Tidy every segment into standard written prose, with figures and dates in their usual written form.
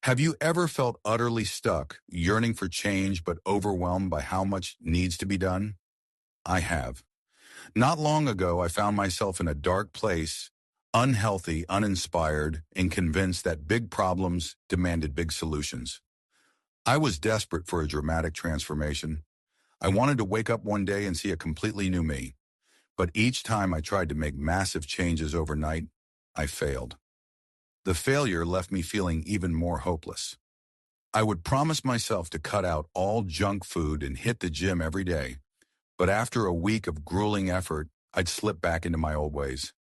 Have you ever felt utterly stuck, yearning for change but overwhelmed by how much needs to be done? I have. Not long ago, I found myself in a dark place, unhealthy, uninspired, and convinced that big problems demanded big solutions. I was desperate for a dramatic transformation. I wanted to wake up one day and see a completely new me. But each time I tried to make massive changes overnight, I failed. The failure left me feeling even more hopeless. I would promise myself to cut out all junk food and hit the gym every day, but after a week of grueling effort, I'd slip back into my old ways.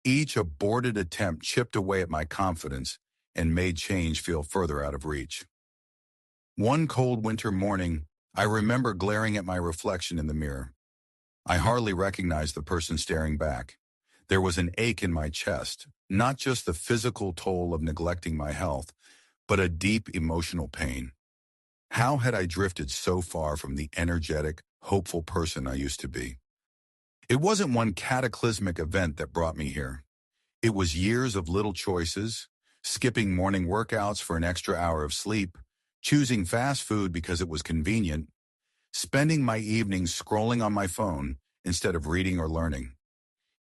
Each aborted attempt chipped away at my confidence and made change feel further out of reach. One cold winter morning, I remember glaring at my reflection in the mirror. I hardly recognized the person staring back. There was an ache in my chest, not just the physical toll of neglecting my health, but a deep emotional pain. How had I drifted so far from the energetic, hopeful person I used to be? It wasn't one cataclysmic event that brought me here. It was years of little choices, skipping morning workouts for an extra hour of sleep, choosing fast food because it was convenient, spending my evenings scrolling on my phone instead of reading or learning.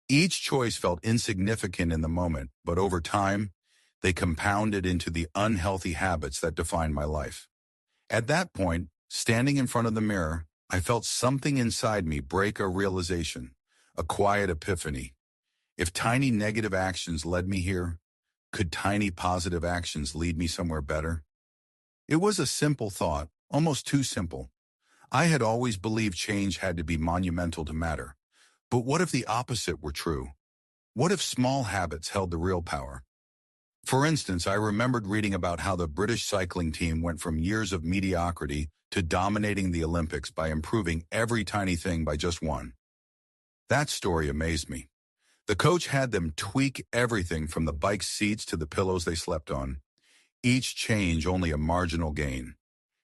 Each choice felt insignificant in the moment, but over time, they compounded into the unhealthy habits that defined my life. At that point, standing in front of the mirror, I felt something inside me break a realization, a quiet epiphany. If tiny negative actions led me here, could tiny positive actions lead me somewhere better? It was a simple thought, almost too simple. I had always believed change had to be monumental to matter. But what if the opposite were true? What if small habits held the real power? For instance, I remembered reading about how the British cycling team went from years of mediocrity to dominating the Olympics by improving every tiny thing by just one. That story amazed me. The coach had them tweak everything from the bike seats to the pillows they slept on, each change only a marginal gain.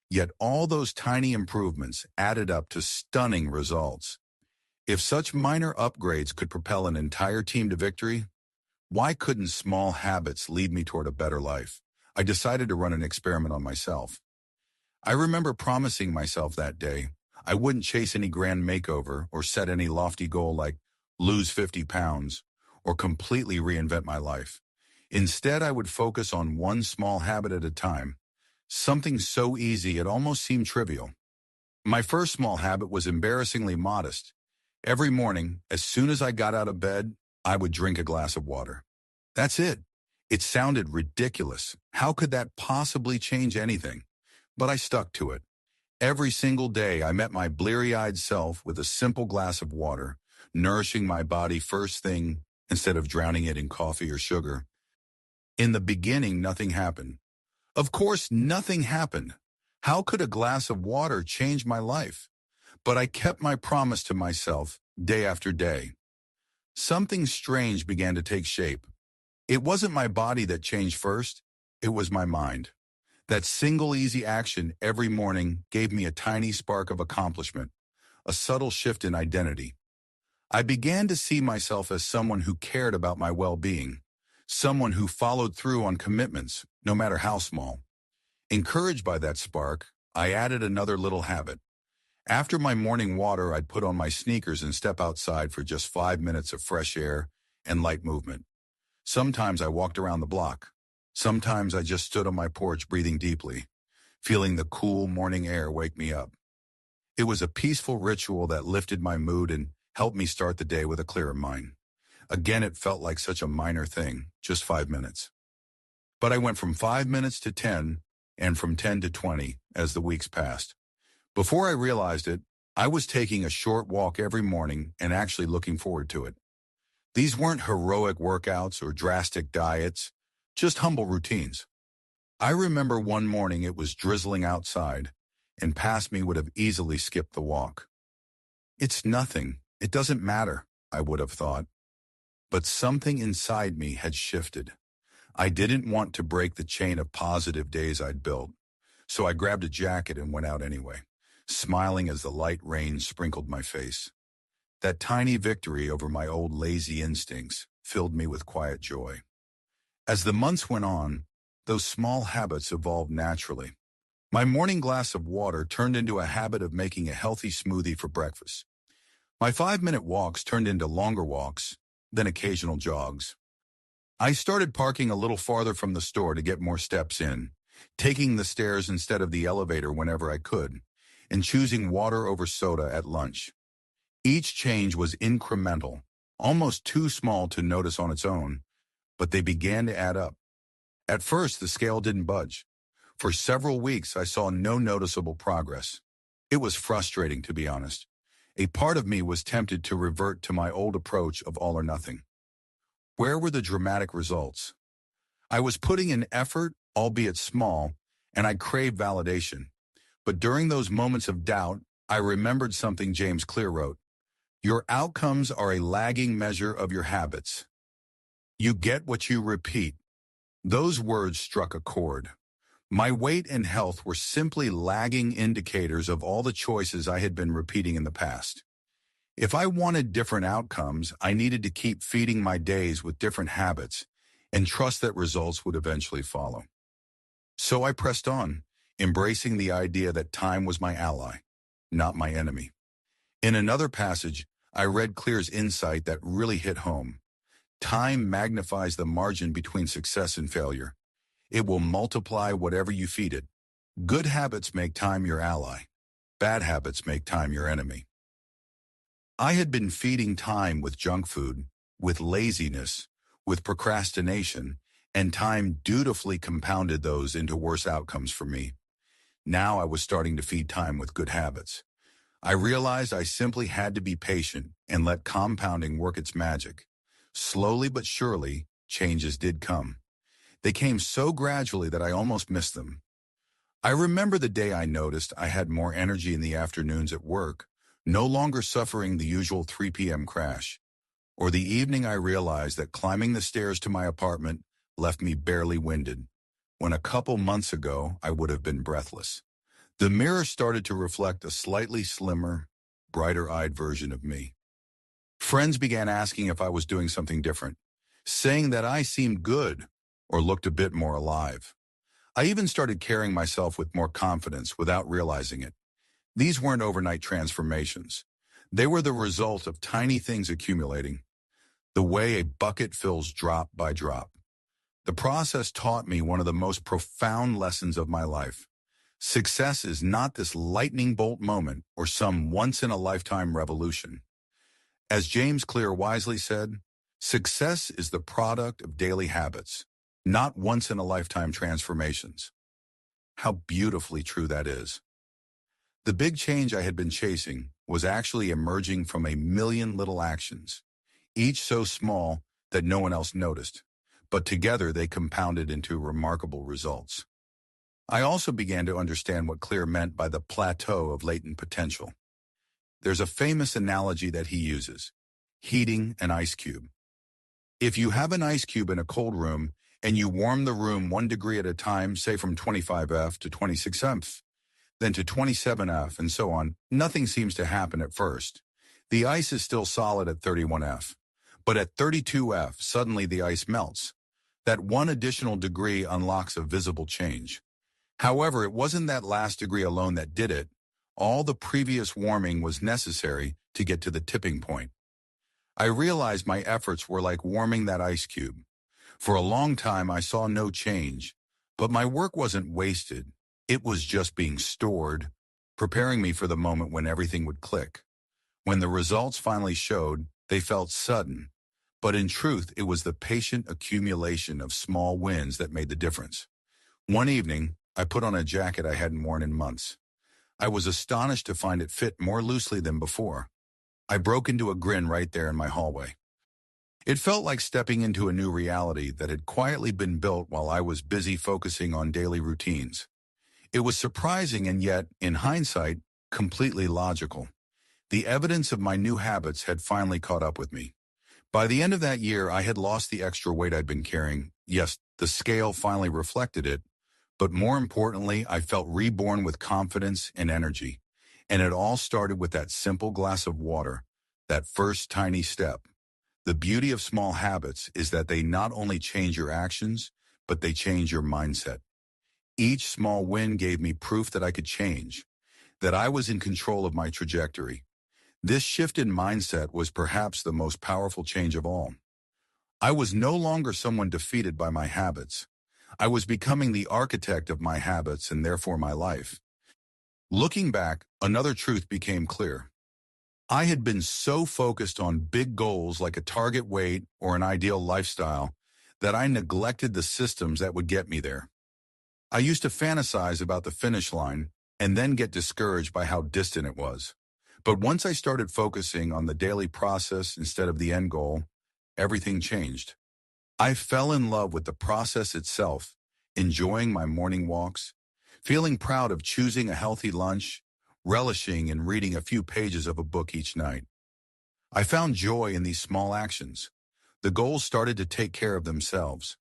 Yet all those tiny improvements added up to stunning results. If such minor upgrades could propel an entire team to victory, why couldn't small habits lead me toward a better life? I decided to run an experiment on myself. I remember promising myself that day I wouldn't chase any grand makeover or set any lofty goal like lose 50 pounds or completely reinvent my life. Instead, I would focus on one small habit at a time, something so easy it almost seemed trivial. My first small habit was embarrassingly modest. Every morning, as soon as I got out of bed, I would drink a glass of water. That's it. It sounded ridiculous. How could that possibly change anything? But I stuck to it. Every single day, I met my bleary-eyed self with a simple glass of water, nourishing my body first thing instead of drowning it in coffee or sugar. In the beginning, nothing happened. Of course, nothing happened. How could a glass of water change my life? But I kept my promise to myself day after day. Something strange began to take shape. It wasn't my body that changed first, it was my mind. That single easy action every morning gave me a tiny spark of accomplishment, a subtle shift in identity. I began to see myself as someone who cared about my well-being, someone who followed through on commitments, no matter how small. Encouraged by that spark, I added another little habit. After my morning water, I'd put on my sneakers and step outside for just 5 minutes of fresh air and light movement. Sometimes I walked around the block. Sometimes I just stood on my porch breathing deeply, feeling the cool morning air wake me up. It was a peaceful ritual that lifted my mood and helped me start the day with a clearer mind. Again, it felt like such a minor thing, just 5 minutes. But I went from 5 minutes to 10 and from 10 to 20 as the weeks passed. Before I realized it, I was taking a short walk every morning and actually looking forward to it. These weren't heroic workouts or drastic diets, just humble routines. I remember one morning it was drizzling outside, and past me would have easily skipped the walk. It's nothing, it doesn't matter, I would have thought. But something inside me had shifted. I didn't want to break the chain of positive days I'd built, so I grabbed a jacket and went out anyway, smiling as the light rain sprinkled my face. That tiny victory over my old lazy instincts filled me with quiet joy. As the months went on, Those small habits evolved naturally. My morning glass of water turned into a habit of making a healthy smoothie for breakfast. My 5-minute walks turned into longer walks, then occasional jogs. I started parking a little farther from the store to get more steps in, taking the stairs instead of the elevator whenever I could, and choosing water over soda at lunch. Each change was incremental, almost too small to notice on its own, but they began to add up. At first, the scale didn't budge. For several weeks, I saw no noticeable progress. It was frustrating, to be honest. A part of me was tempted to revert to my old approach of all or nothing. Where were the dramatic results? I was putting in effort, albeit small, and I craved validation. But during those moments of doubt, I remembered something James Clear wrote. Your outcomes are a lagging measure of your habits. You get what you repeat. Those words struck a chord. My weight and health were simply lagging indicators of all the choices I had been repeating in the past. If I wanted different outcomes, I needed to keep feeding my days with different habits and trust that results would eventually follow. So I pressed on, embracing the idea that time was my ally, not my enemy. In another passage, I read Clear's insight that really hit home. Time magnifies the margin between success and failure. It will multiply whatever you feed it. Good habits make time your ally. Bad habits make time your enemy. I had been feeding time with junk food, with laziness, with procrastination, and time dutifully compounded those into worse outcomes for me. Now I was starting to feed time with good habits. I realized I simply had to be patient and let compounding work its magic. Slowly but surely, changes did come. They came so gradually that I almost missed them. I remember the day I noticed I had more energy in the afternoons at work, no longer suffering the usual 3 p.m. crash, or the evening I realized that climbing the stairs to my apartment left me barely winded, when a couple months ago I would have been breathless. The mirror started to reflect a slightly slimmer, brighter-eyed version of me. Friends began asking if I was doing something different, saying that I seemed good or looked a bit more alive. I even started carrying myself with more confidence without realizing it. These weren't overnight transformations. They were the result of tiny things accumulating, the way a bucket fills drop by drop. The process taught me one of the most profound lessons of my life. Success is not this lightning bolt moment or some once-in-a-lifetime revolution. As James Clear wisely said, success is the product of daily habits, not once-in-a-lifetime transformations. How beautifully true that is. The big change I had been chasing was actually emerging from a million little actions, each so small that no one else noticed, but together they compounded into remarkable results. I also began to understand what Clear meant by the plateau of latent potential. There's a famous analogy that he uses: heating an ice cube. If you have an ice cube in a cold room and you warm the room 1 degree at a time, say from 25°F to 26°F, then to 27°F and so on, nothing seems to happen at first. The ice is still solid at 31°F, but at 32°F, suddenly the ice melts. That one additional degree unlocks a visible change. However, it wasn't that last degree alone that did it. All the previous warming was necessary to get to the tipping point. I realized my efforts were like warming that ice cube. For a long time, I saw no change, but my work wasn't wasted. It was just being stored, preparing me for the moment when everything would click. When the results finally showed, they felt sudden, but in truth, it was the patient accumulation of small wins that made the difference. One evening, I put on a jacket I hadn't worn in months. I was astonished to find it fit more loosely than before. I broke into a grin right there in my hallway. It felt like stepping into a new reality that had quietly been built while I was busy focusing on daily routines. It was surprising and yet, in hindsight, completely logical. The evidence of my new habits had finally caught up with me. By the end of that year, I had lost the extra weight I'd been carrying. Yes, the scale finally reflected it, but more importantly, I felt reborn with confidence and energy. And it all started with that simple glass of water, that first tiny step. The beauty of small habits is that they not only change your actions, but they change your mindset. Each small win gave me proof that I could change, that I was in control of my trajectory. This shift in mindset was perhaps the most powerful change of all. I was no longer someone defeated by my habits. I was becoming the architect of my habits and therefore my life. Looking back, another truth became clear. I had been so focused on big goals like a target weight or an ideal lifestyle that I neglected the systems that would get me there. I used to fantasize about the finish line and then get discouraged by how distant it was. But once I started focusing on the daily process instead of the end goal, everything changed. I fell in love with the process itself, enjoying my morning walks, feeling proud of choosing a healthy lunch, relishing in reading a few pages of a book each night. I found joy in these small actions. The goals started to take care of themselves.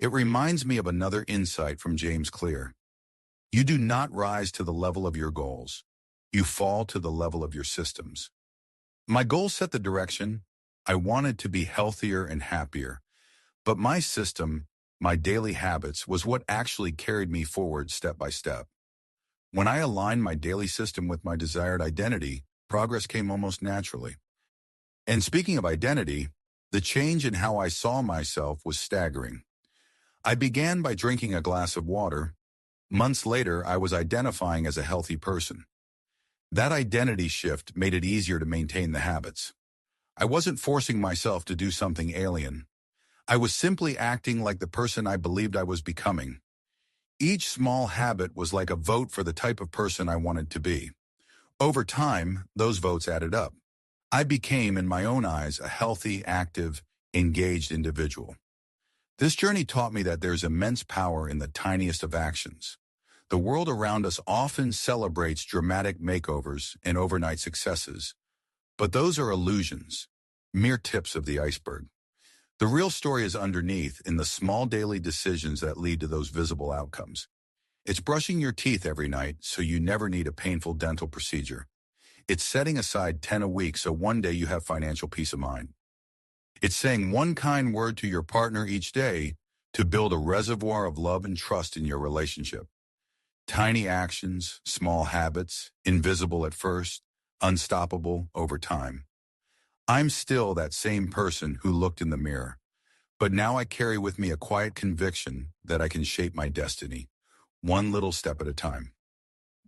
It reminds me of another insight from James Clear. You do not rise to the level of your goals. You fall to the level of your systems. My goals set the direction. I wanted to be healthier and happier. But my system, my daily habits, was what actually carried me forward step by step. When I aligned my daily system with my desired identity, progress came almost naturally. And speaking of identity, the change in how I saw myself was staggering. I began by drinking a glass of water. Months later, I was identifying as a healthy person. That identity shift made it easier to maintain the habits. I wasn't forcing myself to do something alien. I was simply acting like the person I believed I was becoming. Each small habit was like a vote for the type of person I wanted to be. Over time, those votes added up. I became, in my own eyes, a healthy, active, engaged individual. This journey taught me that there's immense power in the tiniest of actions. The world around us often celebrates dramatic makeovers and overnight successes, but those are illusions, mere tips of the iceberg. The real story is underneath, in the small daily decisions that lead to those visible outcomes. It's brushing your teeth every night so you never need a painful dental procedure. It's setting aside 10 a week so one day you have financial peace of mind. It's saying one kind word to your partner each day to build a reservoir of love and trust in your relationship. Tiny actions, small habits, invisible at first, unstoppable over time. I'm still that same person who looked in the mirror, but now I carry with me a quiet conviction that I can shape my destiny, one little step at a time.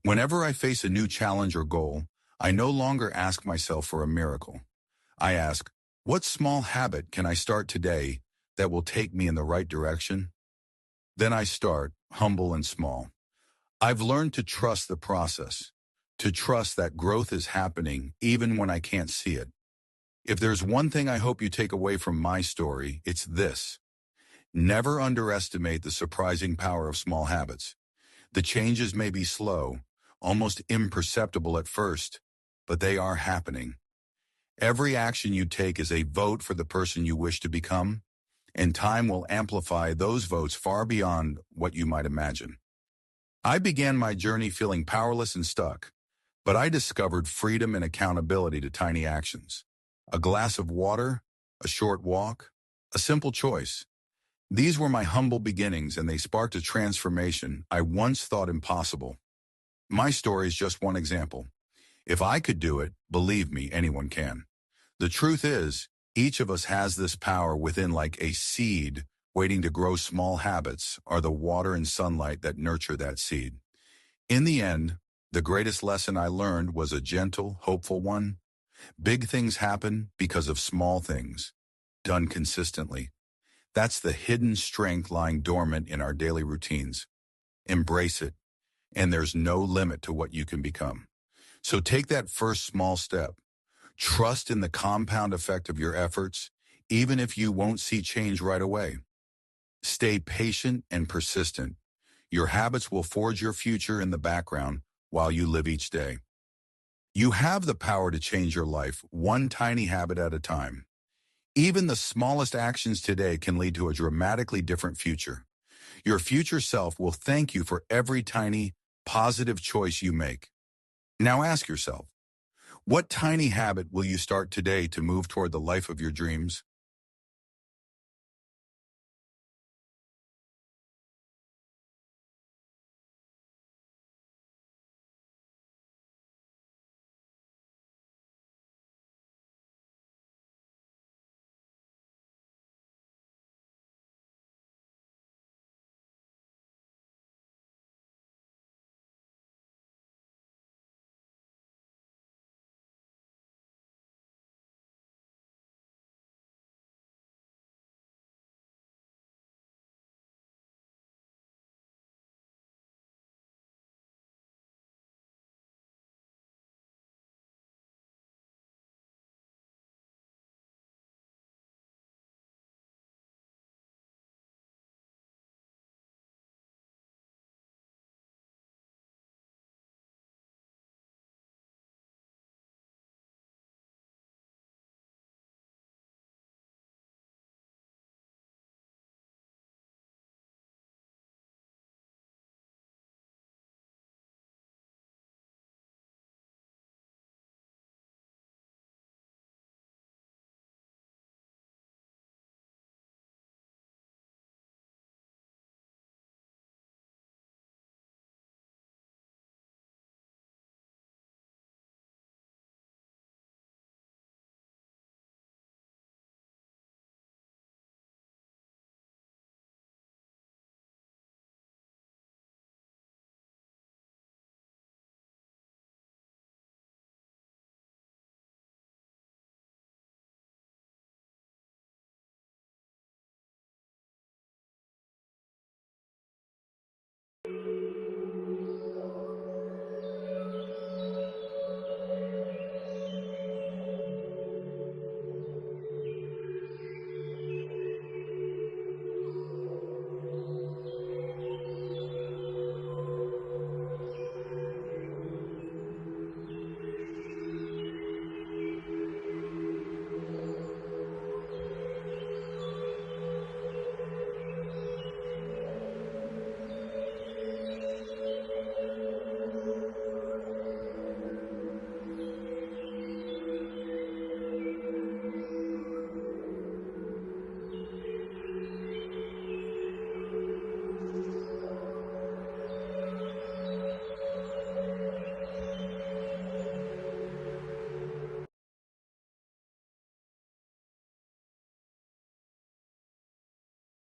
Whenever I face a new challenge or goal, I no longer ask myself for a miracle. I ask, what small habit can I start today that will take me in the right direction? Then I start, humble and small. I've learned to trust the process, to trust that growth is happening even when I can't see it. If there's one thing I hope you take away from my story, it's this. Never underestimate the surprising power of small habits. The changes may be slow, almost imperceptible at first, but they are happening. Every action you take is a vote for the person you wish to become, and time will amplify those votes far beyond what you might imagine. I began my journey feeling powerless and stuck, but I discovered freedom and accountability to tiny actions. A glass of water, a short walk, a simple choice. These were my humble beginnings, and they sparked a transformation I once thought impossible. My story is just one example. If I could do it, believe me, anyone can. The truth is, each of us has this power within, like a seed waiting to grow. Small habits are the water and sunlight that nurture that seed. In the end, the greatest lesson I learned was a gentle, hopeful one. Big things happen because of small things, done consistently. That's the hidden strength lying dormant in our daily routines. Embrace it, and there's no limit to what you can become. So take that first small step. Trust in the compound effect of your efforts, even if you won't see change right away. Stay patient and persistent. Your habits will forge your future in the background while you live each day. You have the power to change your life, one tiny habit at a time. Even the smallest actions today can lead to a dramatically different future. Your future self will thank you for every tiny, positive choice you make. Now ask yourself, what tiny habit will you start today to move toward the life of your dreams?